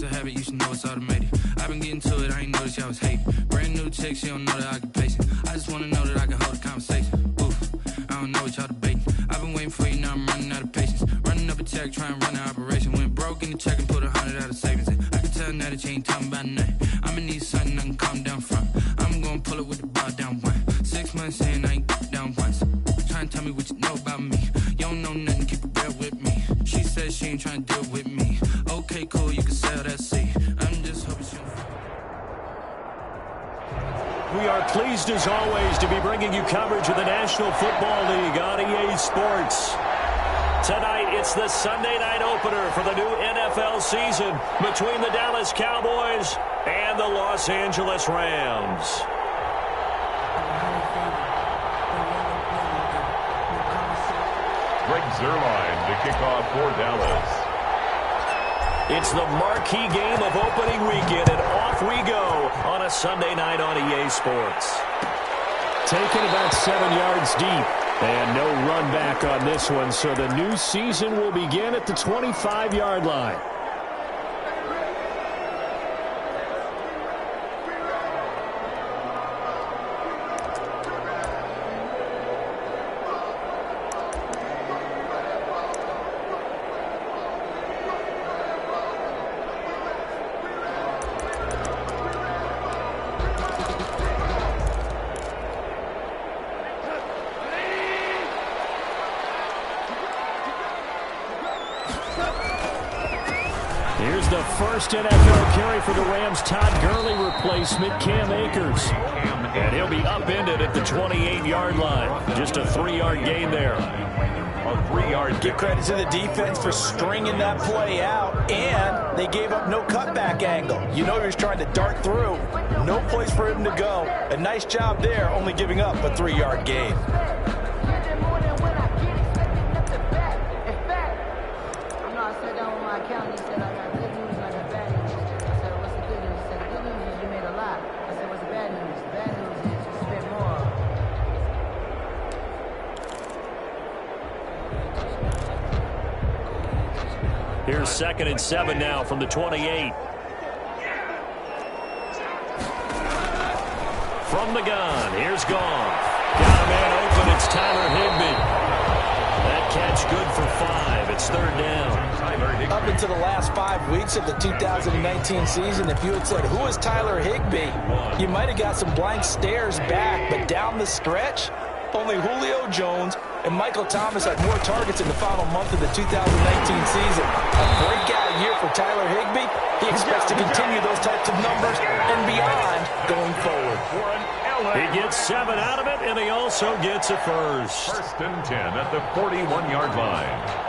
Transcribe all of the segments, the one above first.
habit, you should know it's automated. I've been getting to it, I ain't noticed y'all was hating. Brand new chick, she don't know that I can pace it. I just wanna know that I can hold a conversation. Oof, I don't know what y'all debating. I've been waiting for you, now I'm running out of patience. Running up a check, trying to run an operation. Went broke in the check and put 100 out of savings in. I can tell now that you ain't talking about nothing. I'ma need something I can calm down from. I'm gonna pull it with the bar down one. 6 months in, I ain't down once. Trying to tell me what you know about me. You don't know nothing, keep it real with me. She said she ain't trying to deal with me. Okay, cool, you can sell that seat. I'm just hoping she don't... We are pleased as always to be bringing you coverage of the National Football League on EA Sports. Tonight, it's the Sunday night opener for the new NFL season between the Dallas Cowboys and the Los Angeles Rams. Greg Zuerlein to kick off for Dallas. It's the marquee game of opening weekend, and off we go on a Sunday night on EA Sports. Taken about 7 yards deep, and no run back on this one, so the new season will begin at the 25-yard line. Here's the first NFL carry for the Rams' Todd Gurley replacement, Cam Akers. And he'll be upended at the 28-yard line. Just a 3-yard gain there. A 3-yard. Give credit to the defense for stringing that play out, and they gave up no cutback angle. You know he was trying to dart through. No place for him to go. A nice job there, only giving up a 3-yard gain. Here's 2nd and 7 now from the 28. From the gun, here's Gone. Got a man open, it's Tyler Higbee. That catch good for 5. It's 3rd down. Up into the last 5 weeks of the 2019 season, if you had said, who is Tyler Higbee? You might have got some blank stares back, but down the stretch, only Julio Jones and Michael Thomas had more targets in the final month of the 2019 season. A breakout year for Tyler Higbee. He expects to continue those types of numbers and beyond going forward. He gets 7 out of it, and he also gets a first. 1st and 10 at the 41-yard line.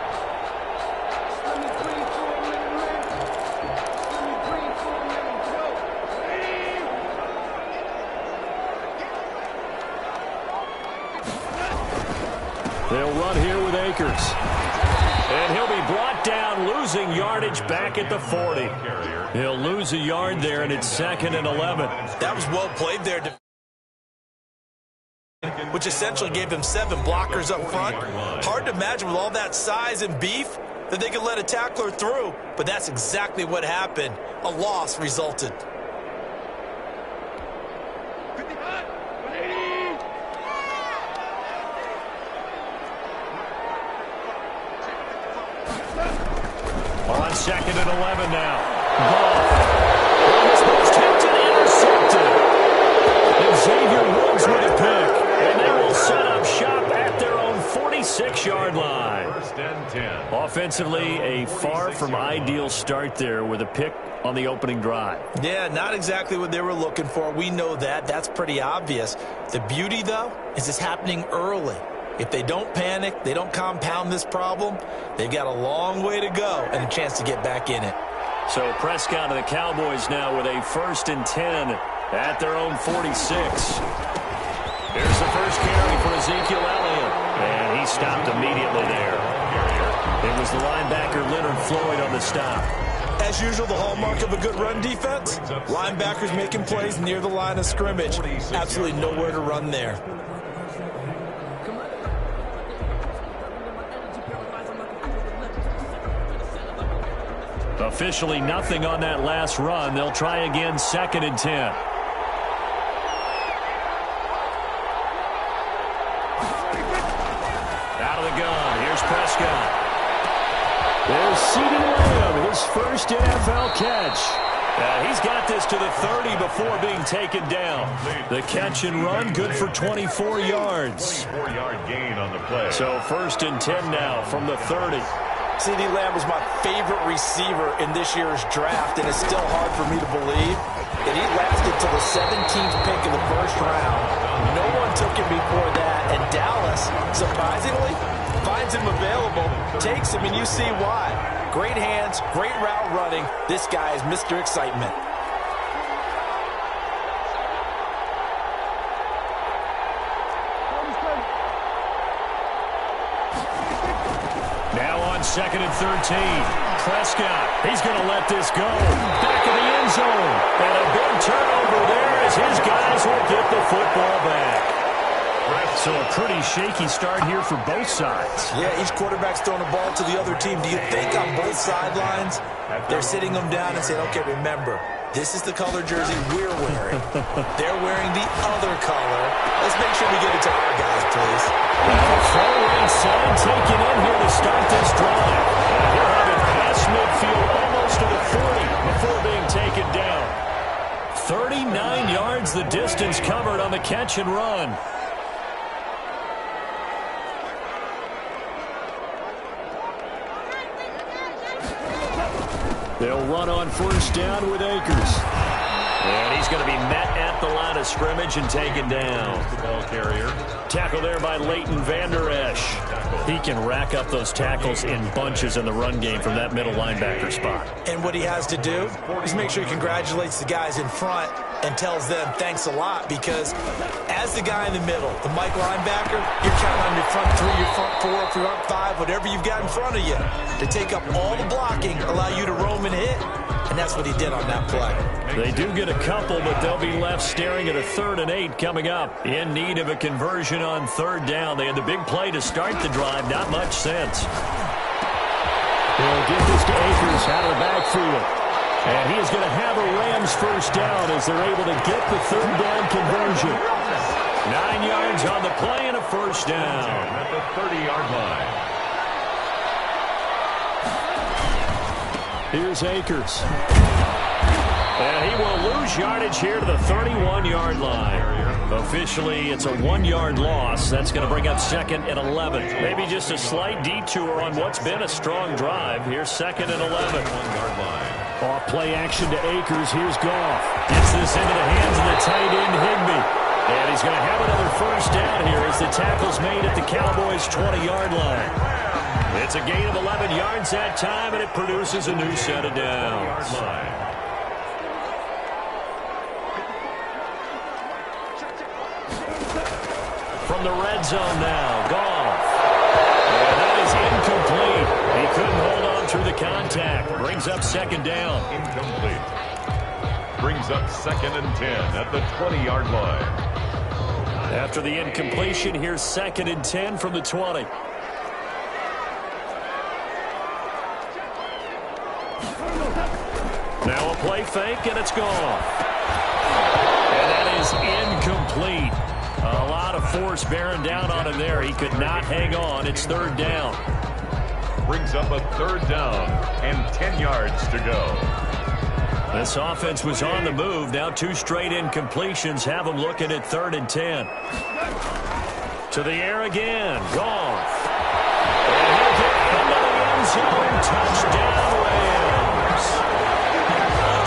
They'll run here with Akers. And he'll be brought down, losing yardage back at the 40. He'll lose a yard there, and it's 2nd and 11. That was well played there, which essentially gave them 7 blockers up front. Hard to imagine with all that size and beef that they could let a tackler through, but that's exactly what happened. A loss resulted. On 2nd and 11 now. Almost tempted, intercepted. And Xavier Woods with a pick. And they will set up shop at their own 46-yard line. 1st and 10. Offensively, a far from ideal start there with a pick on the opening drive. Yeah, not exactly what they were looking for. We know that. That's pretty obvious. The beauty, though, is it's happening early. If they don't panic, they don't compound this problem, they've got a long way to go and a chance to get back in it. So Prescott and the Cowboys now with a 1st and 10 at their own 46. Here's the first carry for Ezekiel Elliott. And he stopped immediately there. It was the linebacker Leonard Floyd on the stop. As usual, the hallmark of a good run defense, linebackers making plays near the line of scrimmage. Absolutely nowhere to run there. The Officially nothing on that last run. They'll try again, 2nd and 10. Out of the gun. Here's Prescott. There's CeeDee Lamb, his first NFL catch. He's got this to the 30 before being taken down. The catch and run, good for 24 yards. 24-yard gain on the play. So 1st and 10 now from the 30. CeeDee Lamb was my favorite receiver in this year's draft, and it's still hard for me to believe that he lasted to the 17th pick in the first round. No one took him before that, and Dallas, surprisingly, finds him available, takes him, and you see why. Great hands, great route running. This guy is Mr. Excitement. Now on 2nd and 13. Prescott, he's going to let this go. Back of the end zone. And a big turnover there as his guys will get the football back. So a pretty shaky start here for both sides. Yeah, each quarterback's throwing the ball to the other team. Do you think on both sidelines they're sitting them down and saying, okay, remember, this is the color jersey we're wearing. They're wearing the other color. Let's make sure we get it to our guys, please. Full right side taken in here to start this drive. And he'll have it past midfield almost to the 40 before being taken down. 39 yards the distance covered on the catch and run. They'll run on 1st down with Akers. And he's going to be met at the line of scrimmage and taken down. The ball carrier. Tackle there by Leighton Vander Esch. He can rack up those tackles in bunches in the run game from that middle linebacker spot. And what he has to do is make sure he congratulates the guys in front and tells them thanks a lot, because as the guy in the middle, the Mike linebacker, you're counting on your front 3, your front 4, your front 5, whatever you've got in front of you to take up all the blocking, allow you to roam and hit. And that's what he did on that play. They do get a couple, but they'll be left staring at a 3rd and 8 coming up. In need of a conversion on 3rd down. They had the big play to start the drive. Not much sense. They'll get this to Akers out of the backfield. And he is going to have a Rams 1st down as they're able to get the 3rd down conversion. 9 yards on the play and a 1st down. At the 30-yard line. Here's Akers. And he will lose yardage here to the 31-yard line. Officially, it's a 1-yard loss. That's going to bring up 2nd and 11. Maybe just a slight detour on what's been a strong drive. Here's 2nd and 11. 1-yard line. Off play action to Akers. Here's Goff. Gets this into the hands of the tight end, Higbee. And he's going to have another 1st down here as the tackle's made at the Cowboys' 20-yard line. It's a gain of 11 yards that time, and it produces a new set of downs. From the red zone now, Goff. And that is incomplete. He couldn't hold on through the contact. Brings up 2nd down. Incomplete. Brings up 2nd and 10 at the 20-yard line. After the incompletion, here's 2nd and 10 from the 20. Now a play fake, and it's gone. And that is incomplete. A lot of force bearing down on him there. He could not hang on. It's 3rd down. Brings up a 3rd down and 10 yards to go. This offense was on the move. Now 2 straight incompletions have them looking at 3rd and 10. To the air again. Goff. And he'll get into the end zone. Touchdown, Rams.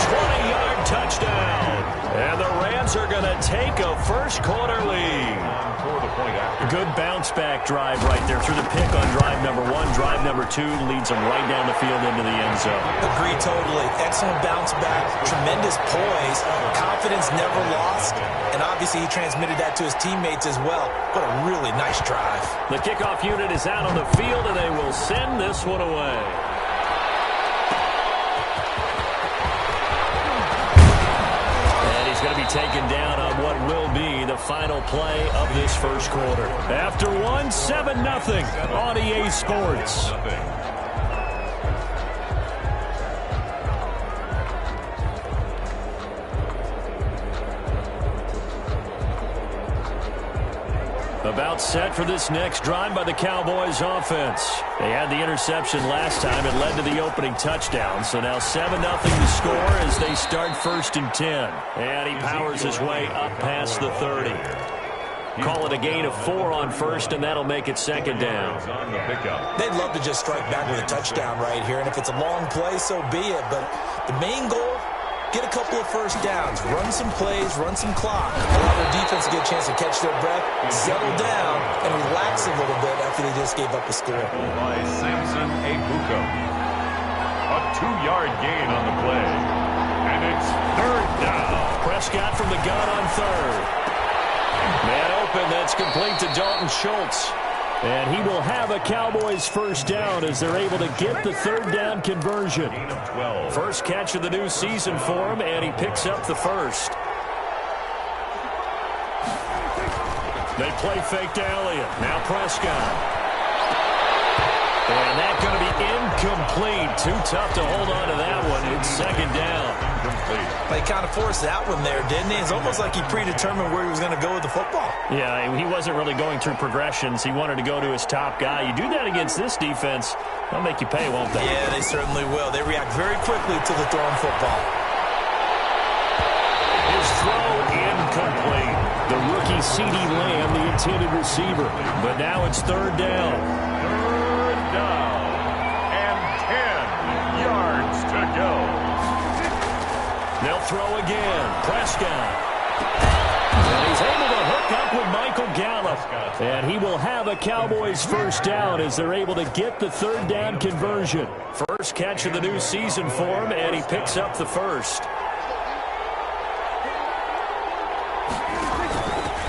20-yard touchdown. And the Rams are going to take a first-quarter lead. Good bounce-back drive right there through the pick on drive number 1. Drive number 2 leads them right down the field into the end zone. Agree totally. Excellent bounce-back, tremendous poise, confidence never lost, and obviously he transmitted that to his teammates as well. What a really nice drive. The kickoff unit is out on the field, and they will send this one away. Going to be taken down on what will be the final play of this first quarter. After 7-0 on EA Sports. About set for this next drive by the Cowboys offense. They had the interception last time. It led to the opening touchdown. So now 7-0 to score as they start 1st and 10. And he powers his way up past the 30. Call it a gain of 4 on 1st, and that'll make it 2nd down. They'd love to just strike back with a touchdown right here, and if it's a long play, so be it. But the main goal, get a couple of 1st downs, run some plays, run some clock, allow their defense to get a chance to catch their breath, settle down, and relax a little bit after they just gave up a score. By Samson Ebuka. A 2-yard gain on the play. And it's 3rd down. Prescott from the gun on 3rd. Man open, that's complete to Dalton Schultz. And he will have a Cowboys 1st down as they're able to get the 3rd down conversion. First catch of the new season for him, and he picks up the 1st. They play fake to Elliott. Now Prescott. And that's going to be incomplete. Too tough to hold on to that one. It's 2nd down. He kind of forced that one there, didn't he? It's almost like he predetermined where he was going to go with the football. Yeah, he wasn't really going through progressions. He wanted to go to his top guy. You do that against this defense, they'll make you pay, won't they? Yeah, they certainly will. They react very quickly to the thrown football. His throw incomplete. The rookie C.D. Lamb, the intended receiver. But now it's 3rd down. 3rd down. And 10 yards to go. They'll throw again. Prescott. And he's able to hook up with Michael Gallup. And he will have a Cowboys 1st down as they're able to get the 3rd down conversion. First catch of the new season for him, and he picks up the 1st.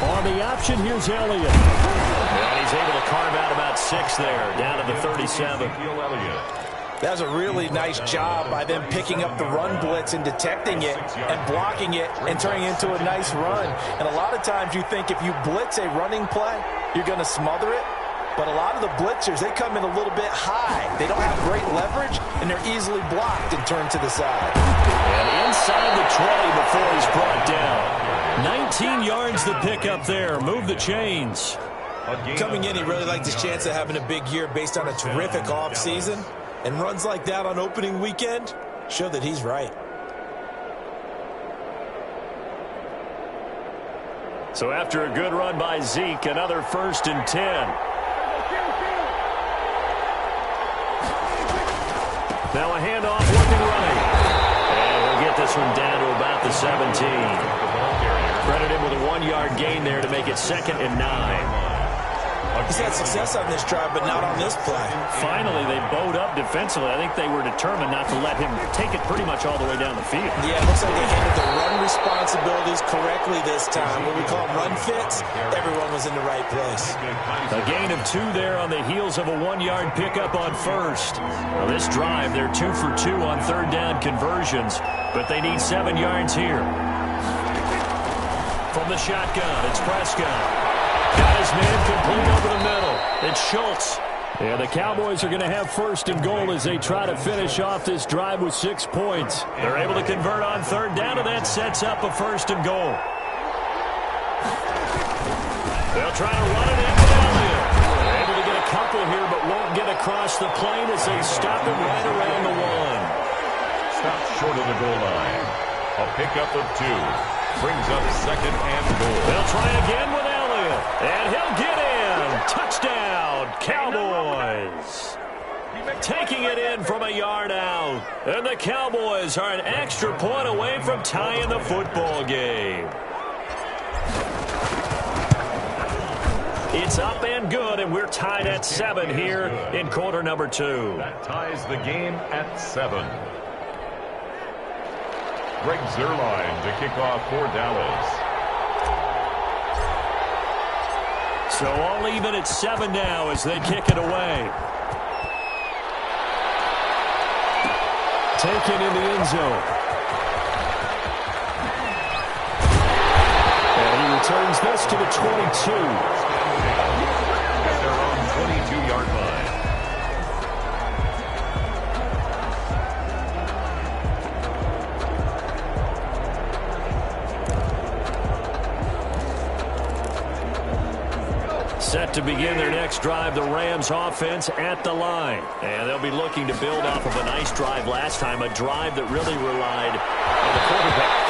On the option, here's Elliott. And he's able to carve out about 6 there, down to the 37. That was a really nice job by them picking up the run blitz and detecting it and blocking it and turning it into a nice run. And a lot of times you think if you blitz a running play, you're going to smother it. But a lot of the blitzers, they come in a little bit high. They don't have great leverage, and they're easily blocked and turned to the side. And inside the 20 before he's brought down. 19 yards to pick up there. Move the chains. Coming in, he really liked his chance of having a big year based on a terrific offseason. And runs like that on opening weekend show that he's right. So after a good run by Zeke, another 1st and 10. Now a handoff, looking running. And we'll get this one down to about the 17. Credit him with a 1-yard gain there to make it 2nd and 9. He's had success on this drive, but not on this play. Finally, they bowed up defensively. I think they were determined not to let him take it pretty much all the way down the field. Yeah, it looks like they handled the run responsibilities correctly this time. What we call run fits, everyone was in the right place. A gain of 2 there on the heels of a 1-yard pickup on 1st. Now this drive, they're 2 for 2 on 3rd down conversions, but they need 7 yards here. From the shotgun, it's Prescott. Got his man complete over the middle. It's Schultz. Yeah, the Cowboys are going to have 1st and goal as they try to finish off this drive with 6 points. They're able to convert on 3rd down, and that sets up a 1st and goal. They'll try to run it in with Elliott. They're able to get a couple here, but won't get across the plane as they stop him right around the 1. Stopped short of the goal line. A pickup of 2. Brings up 2nd and goal. They'll try again with Elliott. And he'll get in. Touchdown, Cowboys. Taking it in from a yard out. And the Cowboys are an extra point away from tying the football game. It's up and good, and we're tied at 7 here in quarter number 2. That ties the game at 7. Greg Zuerlein to kick off for Dallas. So all even at 7 now as they kick it away. Taken in the end zone. And he returns this to the 22. At their own 22-yard line. Set to begin their next drive, the Rams offense at the line. And they'll be looking to build off of a nice drive last time, a drive that really relied on the quarterback.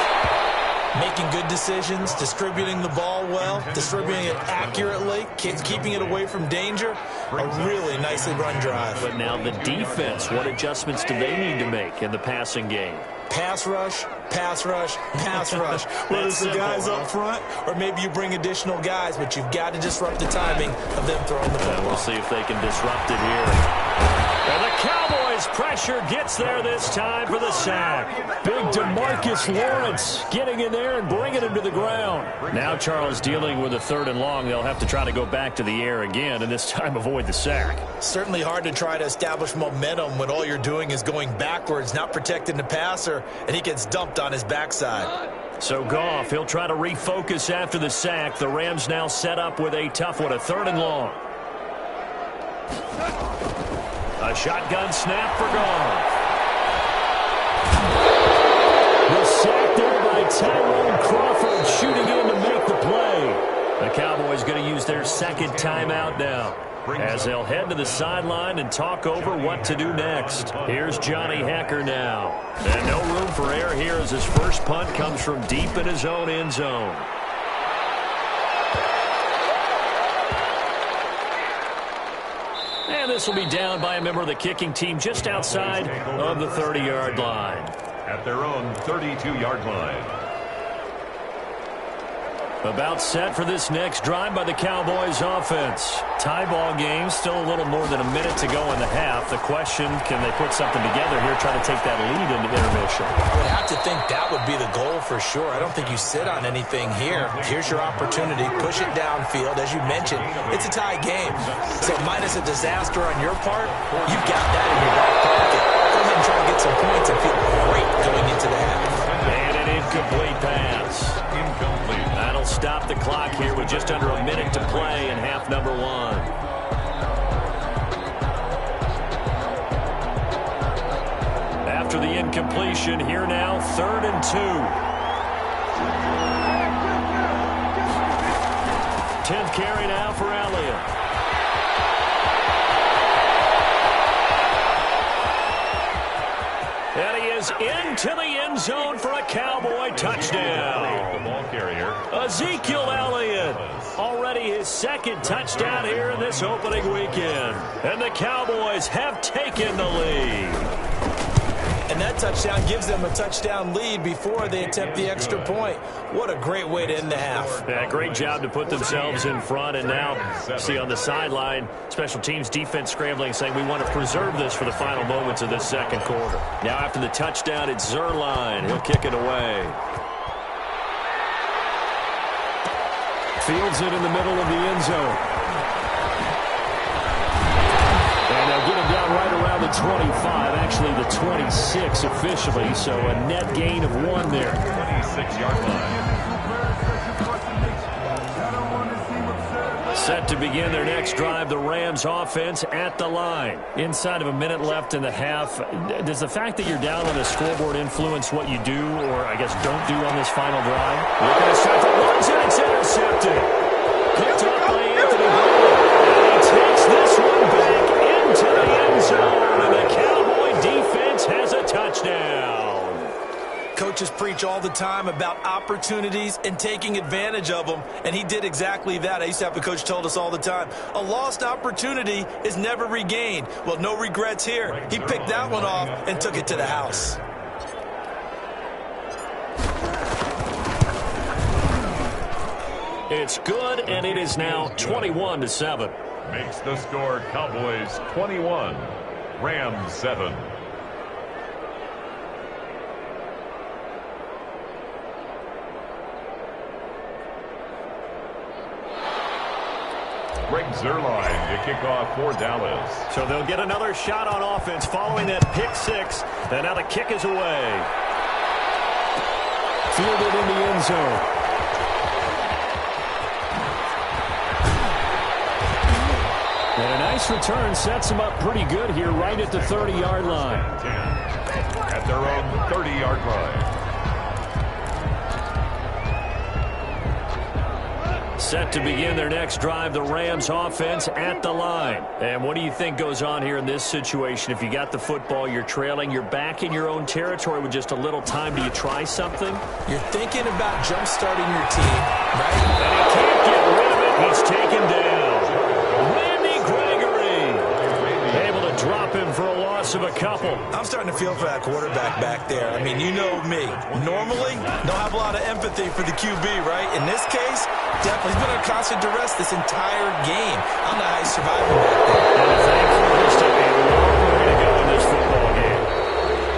Making good decisions, distributing the ball well, distributing it accurately, keeping it away from danger. A really nicely run drive. But now the defense, what adjustments do they need to make in the passing game? Pass rush, pass rush, pass rush. Whether it's the guys up front or maybe you bring additional guys, but you've got to disrupt the timing of them throwing the football. We'll see if they can disrupt it here. And the Cowboys' pressure gets there this time for the sack. Big DeMarcus Lawrence getting in there and bringing him to the ground. Now Charles dealing with a 3rd and long. They'll have to try to go back to the air again, and this time avoid the sack. Certainly hard to try to establish momentum when all you're doing is going backwards, not protecting the passer, and he gets dumped on his backside. So Goff, he'll try to refocus after the sack. The Rams now set up with a tough one, a 3rd and long. A shotgun snap for Goff. The sack there by Tyrone Crawford, shooting in to make the play. The Cowboys going to use their 2nd timeout now, as they'll head to the sideline and talk over what to do next. Here's Johnny Hekker now. And no room for error here as his first punt comes from deep in his own end zone. And this will be down by a member of the kicking team just outside of the 30-yard line. At their own 32-yard line. About set for this next drive by the Cowboys offense. Tie ball game, still a little more than a minute to go in the half. The question, can they put something together here, try to take that lead into intermission? I would have to think that would be the goal for sure. I don't think you sit on anything here. Here's your opportunity. Push it downfield. As you mentioned, it's a tie game. So minus a disaster on your part, you've got that in your back pocket. Go ahead and try to get some points and feel great going into the half. And an incomplete pass. Incomplete. That'll stop the clock here with just under a minute to play in half number 1. After the incompletion, here now, 3rd and 2. 10th carry now for Elliott. And he is into the end zone for a Cowboy touchdown. The ball carrier, Ezekiel Elliott, already his 2nd touchdown here in this opening weekend. And the Cowboys have taken the lead. And that touchdown gives them a touchdown lead before they attempt the extra point. What a great way to end the half. Yeah, great job to put themselves in front. And now, see on the sideline, special teams defense scrambling, saying we want to preserve this for the final moments of this 2nd quarter. Now after the touchdown, it's Zerline. He'll kick it away. Fields it in the middle of the end zone. And they'll get him down right around the 25, actually the 26 officially, so a net gain of 1 there. 26-yard line. Set to begin their next drive, the Rams offense at the line. Inside of a minute left in the half, does the fact that you're down on the scoreboard influence what you do, or I guess don't do on this final drive? Look at his shot that runs and it's intercepted. Picked up by Anthony Brown. And he takes this one back into the end zone, and the Cowboy defense has a touchdown. Coaches preach all the time about opportunities and taking advantage of them, and he did exactly that. I used to have a coach told us all the time, a lost opportunity is never regained. Well, no regrets here. He picked that one off and took it to the house. It's good, and it is now 21-7. Makes the score Cowboys 21, Rams 7. Greg Zerline to kick off for Dallas. So they'll get another shot on offense following that pick 6. And now the kick is away. Fielded in the end zone. And a nice return sets them up pretty good here right at the 30-yard line. 10 at their own 30-yard line. Set to begin their next drive, the Rams offense at the line. And what do you think goes on here in this situation? If you got the football, you're trailing, you're back in your own territory with just a little time. Do you try something? You're thinking about jump-starting your team, right? And he can't get rid of it. He's taken down. Randy Gregory able to drop him for a loss of a couple. I'm starting to feel for that quarterback back there. I mean, you know me. Normally, don't have a lot of empathy for the QB, right? In this case, definitely he's been under constant duress this entire game. I don't know how he's surviving back there. And I think there's still a long way to go in this football game.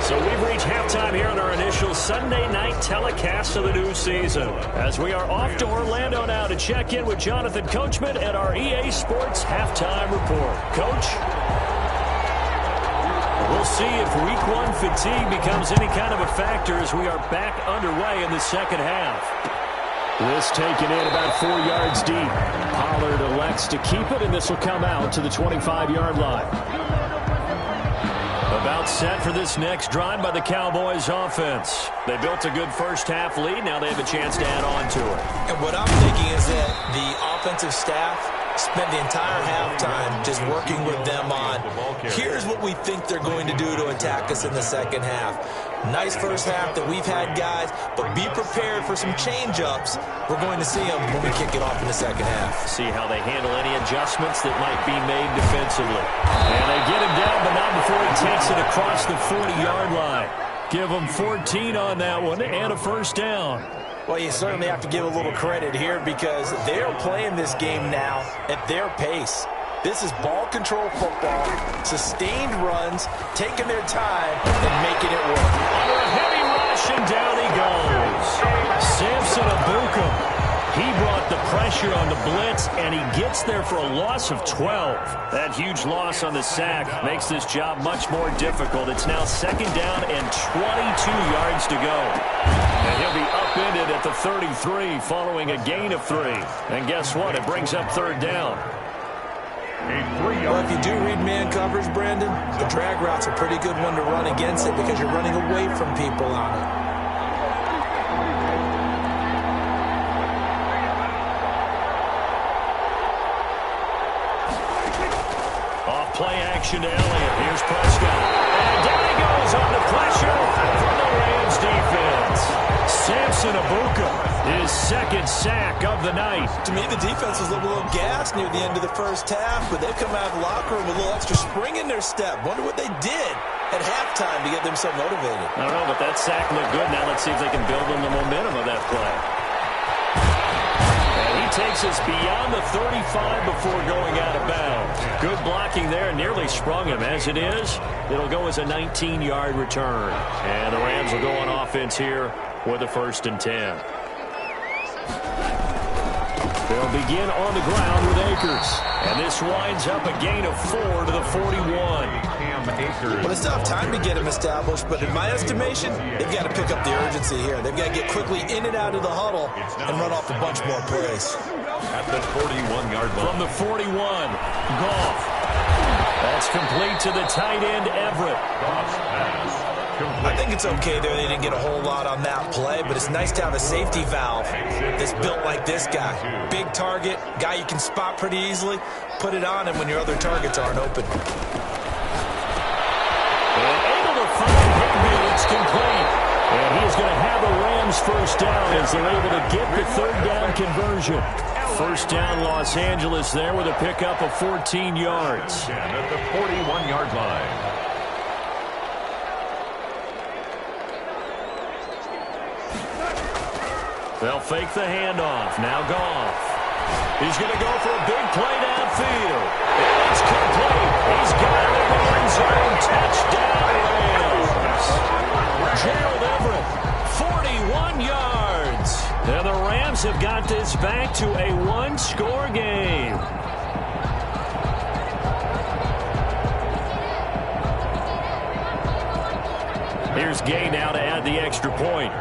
So we've reached halftime here on our initial Sunday night telecast of the new season. As we are off to Orlando now to check in with Jonathan Coachman at our EA Sports Halftime Report. Coach? We'll see if week one fatigue becomes any kind of a factor as we are back underway in the second half. This taken in about 4 yards deep. Pollard elects to keep it, and this will come out to the 25-yard line. About set for this next drive by the Cowboys offense. They built a good first-half lead. Now they have a chance to add on to it. And what I'm thinking is that the offensive staff spent the entire halftime just working with them on, here's what we think they're going to do to attack us in the second half. Nice first half that we've had, guys, but be prepared for some change-ups. We're going to see them when we kick it off in the second half. See how they handle any adjustments that might be made defensively. And they get him down, but not before he takes it across the 40-yard line. Give them 14 on that one and a first down. Well, you certainly have to give a little credit here because they're playing this game now at their pace. This is ball control football, sustained runs, taking their time and making it work. Under a heavy rush, and down he goes. Samson Abuka. He brought the pressure on the blitz, and he gets there for a loss of 12. That huge loss on the sack makes this job much more difficult. It's now second down and 22 yards to go. And he'll be upended at the 33 following a gain of 3. And guess what? It brings up third down. Well, if you do read man coverage, Brandon, the drag route's a pretty good one to run against it because you're running away from people on it. Play action to Elliott. Here's Prescott. And down he goes under pressure from the Rams defense. Samson Abuka, his second sack of the night. To me, the defense was a little gassed near the end of the first half, but they've come out of the locker room with a little extra spring in their step. Wonder what they did at halftime to get them so motivated. I don't know, but that sack looked good. Now let's see if they can build on the momentum of that play. Takes us beyond the 35 before going out of bounds. Good blocking there, nearly sprung him. As it is, it'll go as a 19-yard return. And the Rams will go on offense here with a 1st and 10. They'll begin on the ground with Akers. And this winds up a gain of 4 to the 41. Well, it's tough time to get them established, but in my estimation, they've got to pick up the urgency here. They've got to get quickly in and out of the huddle and run off a bunch more plays. At the 41-yard line. From the 41, Goff. That's complete to the tight end, Everett. I think it's okay there. They didn't get a whole lot on that play, but it's nice to have a safety valve that's built like this guy. Big target, guy you can spot pretty easily. Put it on him when your other targets aren't open. And able to find Higbee. It's complete. And he's going to have the Rams first down as they're able to get the third down conversion. First down, Los Angeles there with a pickup of 14 yards. At the 41-yard line. They'll fake the handoff. Now Goff. He's going to go for a big play downfield. And it's complete. He's got it in the end zone. Touchdown, Rams. Gerald Everett, 41 yards. And the Rams have got this back to a one-score game. Here's Gay now to add the extra point.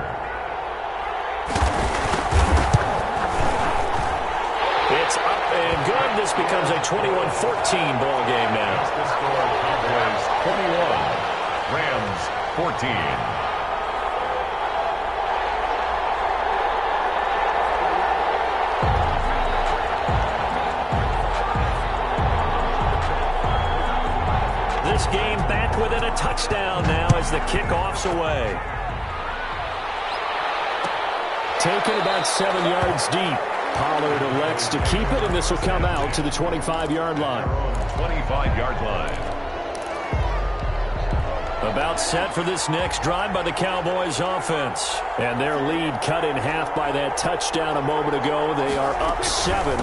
It's up and good. This becomes a 21-14 ball game now. The score, Cowboys 21, Rams 14. as the kickoff's away. Taken about 7 yards deep. Pollard elects to keep it, and this will come out to the 25-yard line. 25-yard line. About set for this next drive by the Cowboys offense. And their lead cut in half by that touchdown a moment ago. They are up 7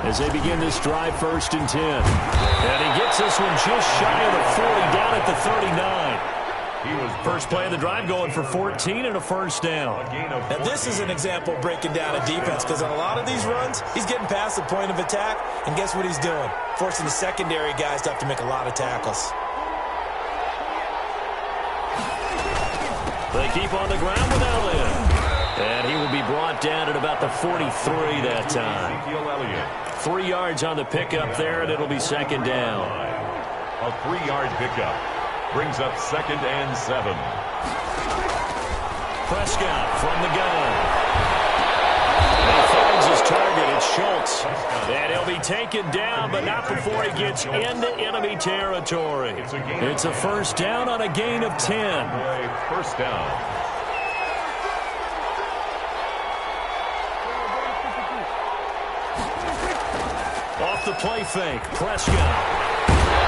as they begin this drive, 1st and 10. And he gets this one just shy of the 40, down at the 39. He was First play of the drive going for 14 and a first down. Now this is an example of breaking down a defense, because on a lot of these runs, he's getting past the point of attack, and guess what he's doing? Forcing the secondary guys to have to make a lot of tackles. They keep on the ground without him. And he will be brought down at about the 43 that time. 3 yards on the pickup there, and it'll be 2nd down. A 3-yard pickup brings up 2nd and 7. Prescott from the gun. And he finds his target. It's Schultz. And he'll be taken down, but not before he gets into enemy territory. It's a 1st down on a gain of 10. 1st down. Off the play fake, Prescott.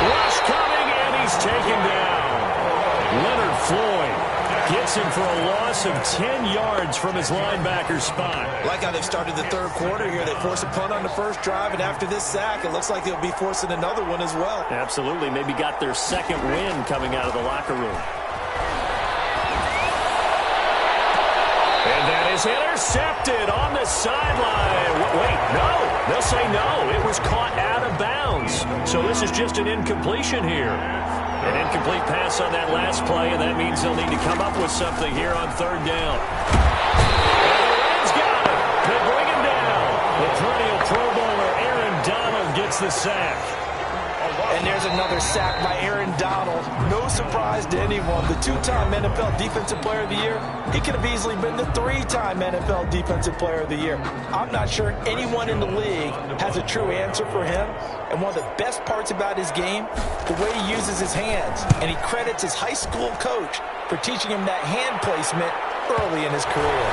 Rush coming, and he's taken down. Leonard Floyd gets him for a loss of 10 yards from his linebacker spot. Like how they've started the 3rd quarter here. They force a punt on the 1st drive, and after this sack, it looks like they'll be forcing another one as well. Absolutely. Maybe got their 2nd win coming out of the locker room. And that is intercepted on the sideline. Wait, no. They'll say no. It was caught out of bounds. So this is just an incompletion here. An incomplete pass on that last play, and that means they'll need to come up with something here on 3rd down. And the Rams got it. They bring him down. The perennial Pro Bowler Aaron Donald gets the sack. And there's another sack by Aaron Donald. No surprise to anyone. The 2-time NFL Defensive Player of the Year. He could have easily been the 3-time NFL Defensive Player of the Year. I'm not sure anyone in the league has a true answer for him. And one of the best parts about his game, the way he uses his hands. And he credits his high school coach for teaching him that hand placement early in his career.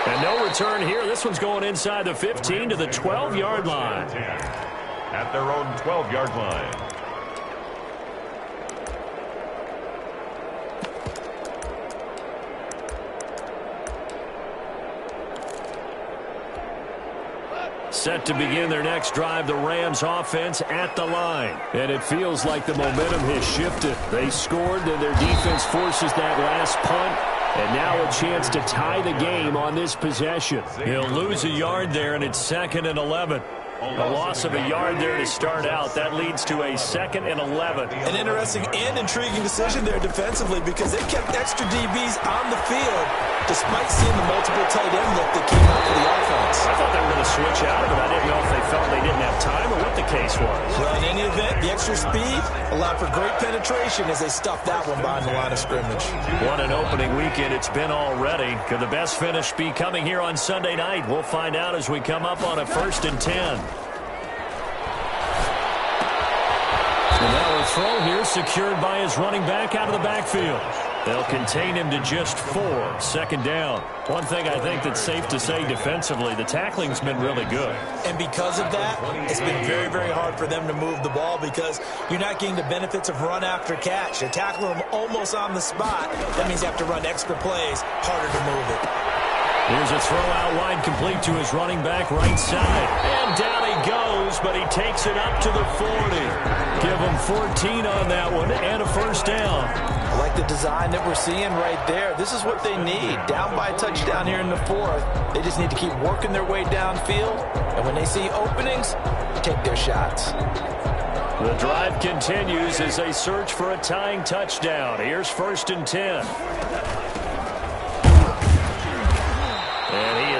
And no return here. This one's going inside the 15 to the 12-yard line. At their own 12-yard line. Set to begin their next drive, the Rams offense at the line. And it feels like the momentum has shifted. They scored, and their defense forces that last punt. And now a chance to tie the game on this possession. He'll lose a yard there, and it's 2nd and 11. A loss of a yard there to start out. That leads to a 2nd and 11. An interesting and intriguing decision there defensively, because they kept extra DBs on the field despite seeing the multiple tight end look that came out for the offense. I thought they were going to switch out of it. I didn't know if they felt they didn't have time or what the case was. Well, in any event, the extra speed allowed for great penetration as they stuffed that one behind the line of scrimmage. What an opening weekend it's been already. Could the best finish be coming here on Sunday night? We'll find out as we come up on a 1st and 10. And now a throw here secured by his running back out of the backfield. They'll contain him to just 4, 2nd down. One thing I think that's safe to say defensively, the tackling's been really good. And because of that, it's been very, very hard for them to move the ball, because you're not getting the benefits of run after catch. They tackle him almost on the spot. That means you have to run extra plays, harder to move it. Here's a throw out wide, complete to his running back right side. And down he goes, but he takes it up to the 40. Give him 14 on that one and a 1st down. I like the design that we're seeing right there. This is what they need. Down by a touchdown here in the 4th. They just need to keep working their way downfield. And when they see openings, take their shots. The drive continues as they search for a tying touchdown. Here's 1st and 10.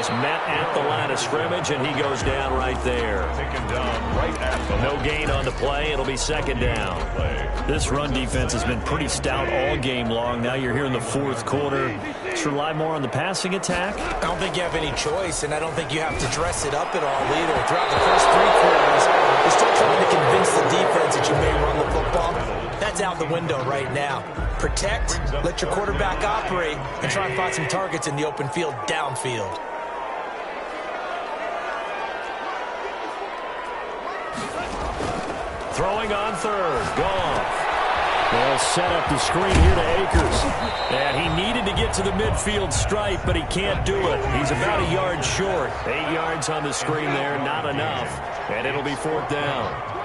Met at the line of scrimmage, and he goes down right there. No gain on the play. It'll be 2nd down. This run defense has been pretty stout all game long. Now you're here in the 4th quarter. Just rely more on the passing attack. I don't think you have any choice, and I don't think you have to dress it up at all either. Throughout the first 3 quarters, you're still trying to convince the defense that you may run the football. That's out the window right now. Protect, let your quarterback operate, and try and find some targets in the open field downfield. Throwing on third. Goff. They'll set up the screen here to Akers. And he needed to get to the midfield stripe, but he can't do it. He's about a yard short. 8 yards on the screen there, not enough. And it'll be 4th down.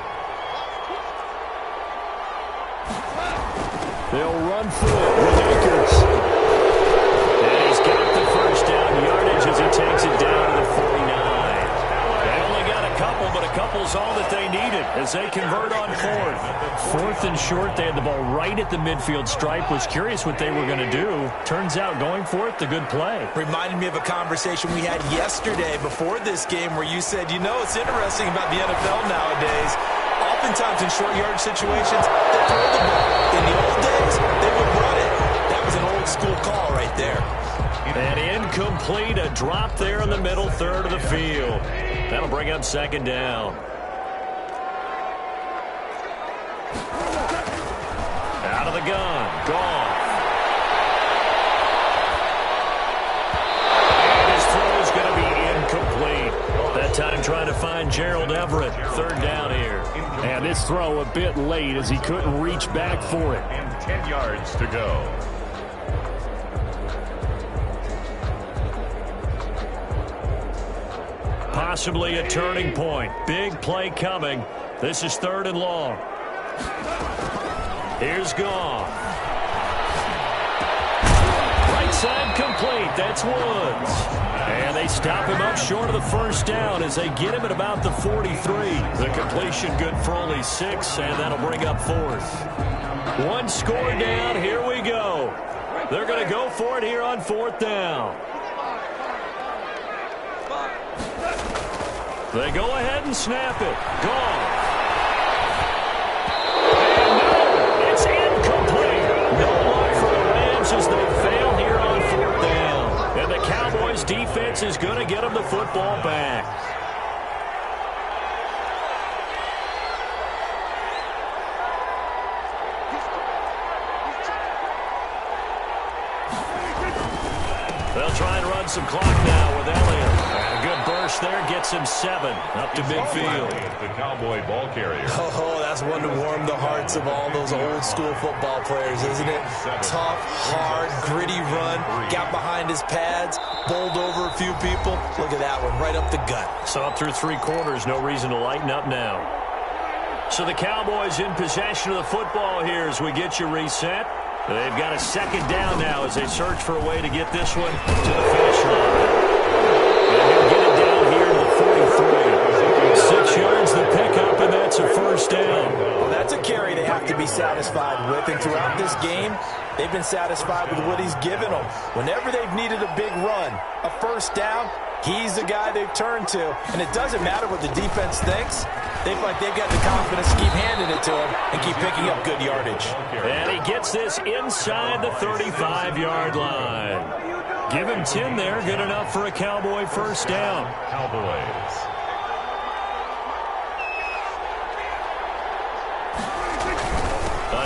They'll run through it with Akers. And he's got the first down yardage as he takes it down to the 49. They only got a couple, but a couple's all that they needed as they convert on 4th. 4th and short, they had the ball right at the midfield stripe. Was curious what they were going to do. Turns out going for it, the good play. Reminded me of a conversation we had yesterday before this game where you said, you know, it's interesting about the NFL nowadays. Oftentimes in short yardage situations, they throw the ball. In the old days, they would run it. That was an old school call right there. And incomplete, a drop there in the middle third of the field. That'll bring up 2nd down. Out of the gun, Goff. And his throw is going to be incomplete. That time trying to find Gerald Everett. 3rd down here. And this throw a bit late as he couldn't reach back for it. And 10 yards to go. Possibly a turning point. Big play coming. This is 3rd and long. Here's Goff. Right side complete. That's Woods. And they stop him up short of the first down as they get him at about the 43. The completion good for only 6, and that'll bring up 4th. 1 score down. Here we go. They're going to go for it here on 4th down. They go ahead and snap it. Goff. And no, it's incomplete. No luck for the Rams as they fail here on 4th down. And the Cowboys defense is going to get them the football back. They'll try and run some clock now with Elliott. And a good burst there gets him 7 up to midfield. The Cowboy ball carrier. Oh, that's one to warm the hearts of all those old school football players, isn't it? Tough, hard, gritty run, got behind his pads, bowled over a few people. Look at that one, right up the gut. So up through 3 quarters, no reason to lighten up now. So the Cowboys in possession of the football here as we get you reset. They've got a 2nd down now as they search for a way to get this one to the finish line. And he'll get it down here to the 43. 6 yards the pickup, and that's a 1st down. Well, that's a carry they have to be satisfied with. And throughout this game, they've been satisfied with what he's given them. Whenever they've needed a big run, a 1st down, he's the guy they've turned to. And it doesn't matter what the defense thinks. They feel like they've got the confidence to keep handing it to him and keep picking up good yardage. And he gets this inside the 35-yard line. Give him 10 there. Good enough for a Cowboy 1st down. Cowboys.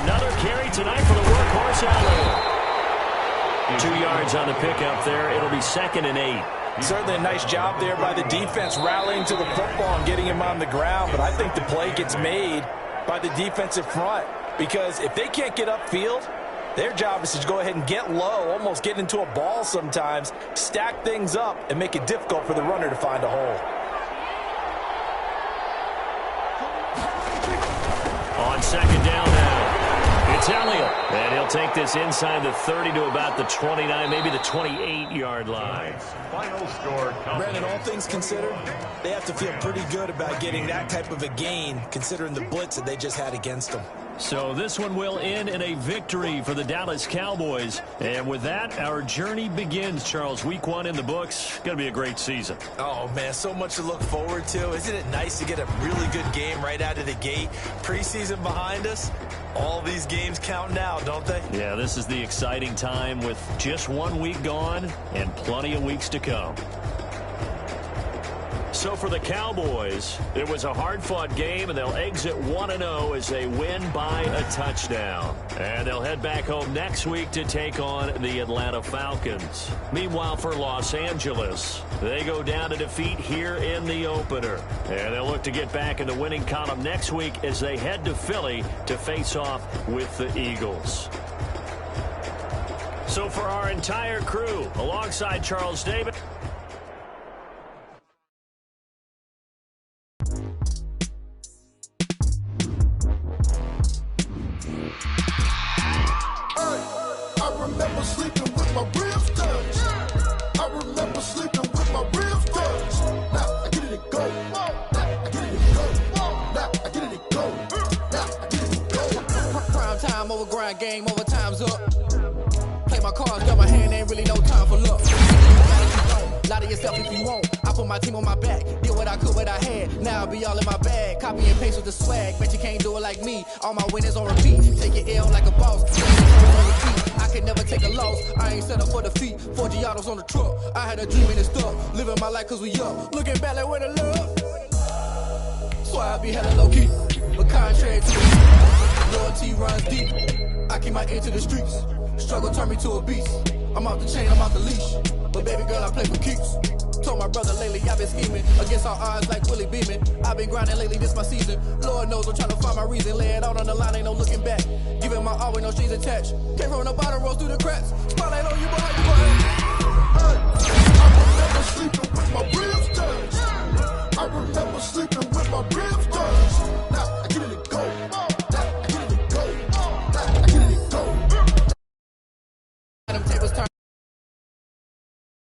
Another carry tonight for the workhorse Elliott. 2 yards on the pickup there. It'll be 2nd and 8. Certainly a nice job there by the defense rallying to the football and getting him on the ground. But I think the play gets made by the defensive front because if they can't get upfield, their job is to go ahead and get low, almost get into a ball sometimes, stack things up, and make it difficult for the runner to find a hole. On 2nd down now. It's Elliott. And he'll take this inside the 30 to about the 29, maybe the 28-yard line. Final score. Brandon, all things considered, they have to feel pretty good about getting that type of a gain, considering the blitz that they just had against them. So this one will end in a victory for the Dallas Cowboys. And with that, our journey begins, Charles. Week 1 in the books. Going to be a great season. Oh, man, so much to look forward to. Isn't it nice to get a really good game right out of the gate? Preseason behind us. All these games count now, don't they? Yeah, this is the exciting time with just 1 week gone and plenty of weeks to come. So for the Cowboys, it was a hard-fought game, and they'll exit 1-0 as they win by a touchdown. And they'll head back home next week to take on the Atlanta Falcons. Meanwhile, for Los Angeles, they go down to defeat here in the opener. And they'll look to get back in the winning column next week as they head to Philly to face off with the Eagles. So for our entire crew, alongside Charles Davis, I remember sleeping with my ribs touched. I remember sleeping with my ribs touched. Now I get it and go. Now I get it and go. Now I get it and go. Now I get it and go. Prime time over grind game, over time's up. Play my cards, got my hand, ain't really no time for luck. Lie to yourself if you won't. I put my team on my back. Did what I could, what I had. Now I'll be all in my bag. Copy and paste with the swag. Bet you can't do it like me. All my winners on repeat. Take your L like a boss. I could never take a loss. I ain't set up for defeat. 4 Giottos on the truck. I had a dream and it's stuck. Living my life cause we up. Looking back like where the love. So I be hella low key. But contrary to the loyalty runs deep. I keep my ear to the streets. Struggle turned me to a beast. I'm off the chain, I'm off the leash. But baby girl, I play for keeps. Told my brother lately I've been scheming against all odds like Willie Beeman. I've been grinding lately, this my season. Lord knows I'm trying to find my reason. Lay it out on the line, ain't no looking back. Giving my all with no strings attached. Came from the bottom, rose through the cracks. Spotlight on you, boy, you boy.